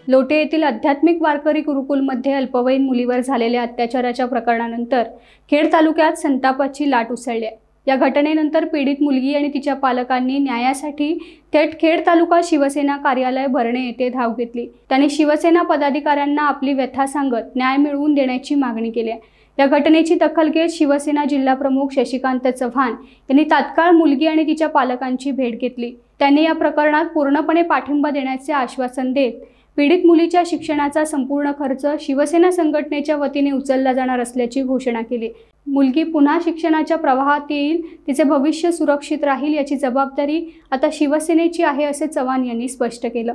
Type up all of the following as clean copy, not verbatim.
लोटे येथील आध्यात्मिक वारकरी गुरुकुलमध्ये अल्पवयीन मुलीवर झालेल्या अत्याचाराच्या प्रकरणानंतर खेड तालुक्यात संतापाची लाट उसळली आहे। या घटनेनंतर पीडित मुलगी आणि तिच्या पालकांनी न्यायासाठी थेट खेड तालुका शिवसेना कार्यालय भरणे येथे धाव घेतली। त्यांनी शिवसेना पदाधिकाऱ्यांना आपली व्यथा सांगत न्याय मिळवून देण्याची मागणी केली आहे। या घटनेची दखल घेत शिवसेना जिल्हा प्रमुख शशिकांत चव्हाण यांनी तात्काळ मुलगी आणि तिच्या पालकांची भेट घेतली। त्यांनी या प्रकरणात पूर्णपणे पाठिंबा देण्याचे आश्वासन देत पीडित मुलीच्या शिक्षणाचा संपूर्ण खर्च शिवसेना संघटनेच्या वतीने उचलला जाणार असल्याची घोषणा केली। मुलगी पुन्हा शिक्षणाच्या प्रवाहात येईल, तिचे भविष्य सुरक्षित राहील याची जबाबदारी आता शिवसेनेची आहे असे चव्हाण यांनी स्पष्ट केलं।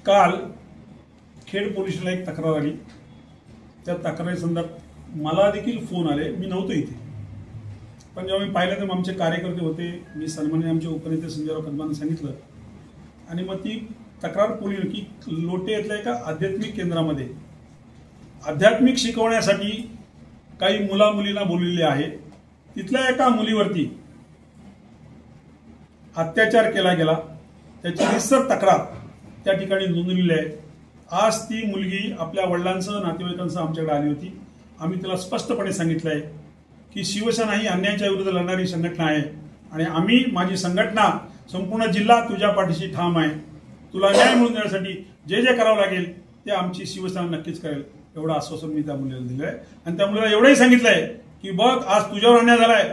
काल खेड पोलिसाला एक तक्रार आली। त्या तक्रारीसंदर्भात मला देखील फोन आले। मी नव्हतो इथे, पण जेव्हा मी पाहिलं तर आमचे कार्यकर्ते होते, मी सन्माननीय आमचे उपनेते संजयराव कदमांना सांगितलं आणि मग ती तक्रार पोलिस की लोटे येथल्या एका आध्यात्मिक केंद्रामध्ये आध्यात्मिक शिकवण्यासाठी काही मुला-मुलींना बोललेले आहे। तिथल्या एका मुलीवरती अत्याचार केला गेला, त्याची निस्तर तक्रार त्या ठिकाणी नोंदवलेली आहे। आज ती मुलगी आपल्या वडिलांसह नातेवाईकांसह आमच्याकडे आली होती। आम्ही तिला स्पष्टपणे सांगितलं आहे की शिवसेना ही अन्यायाच्या विरुद्ध लढणारी संघटना आहे आणि आम्ही, माझी संघटना, संपूर्ण जिल्हा तुझ्या पाठीशी ठाम आहे। तुला न्याय मिळवून देण्यासाठी जे जे करावं लागेल ते आमची शिवसेना नक्कीच करेल, एवढं आश्वासन मी त्या मुलीला दिलं आहे। आणि त्या मुलीला एवढंही सांगितलंय की बघ, आज तुझ्यावर अन्याय झालाय,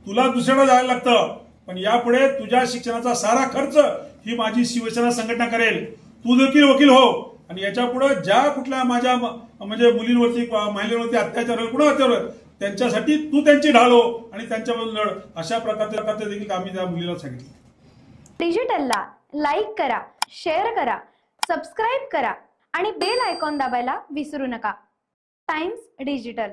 तुला दुसऱ्याला जायला लागतं, पण यापुढे तुझ्या शिक्षणाचा सारा खर्च ही माझी शिवसेना संघटना करेल। तू देखील वकील हो आणि याच्या पुढे ज्या कुठल्या माझ्या म्हणजे मुलींवरती, महिलांवरती अत्याचार होईल, कुणा अत्याचार, त्यांच्यासाठी तू त्यांची ढाल हो आणि त्यांच्याबद्दल लढ, अशा प्रकारचे देखील आम्ही त्या मुलीला सांगितलं। डिजिटलला लाईक करा, शेअर करा, सबस्क्राइब करा आणि बेल आयकॉन दाबायला विसरू नका। Times digital.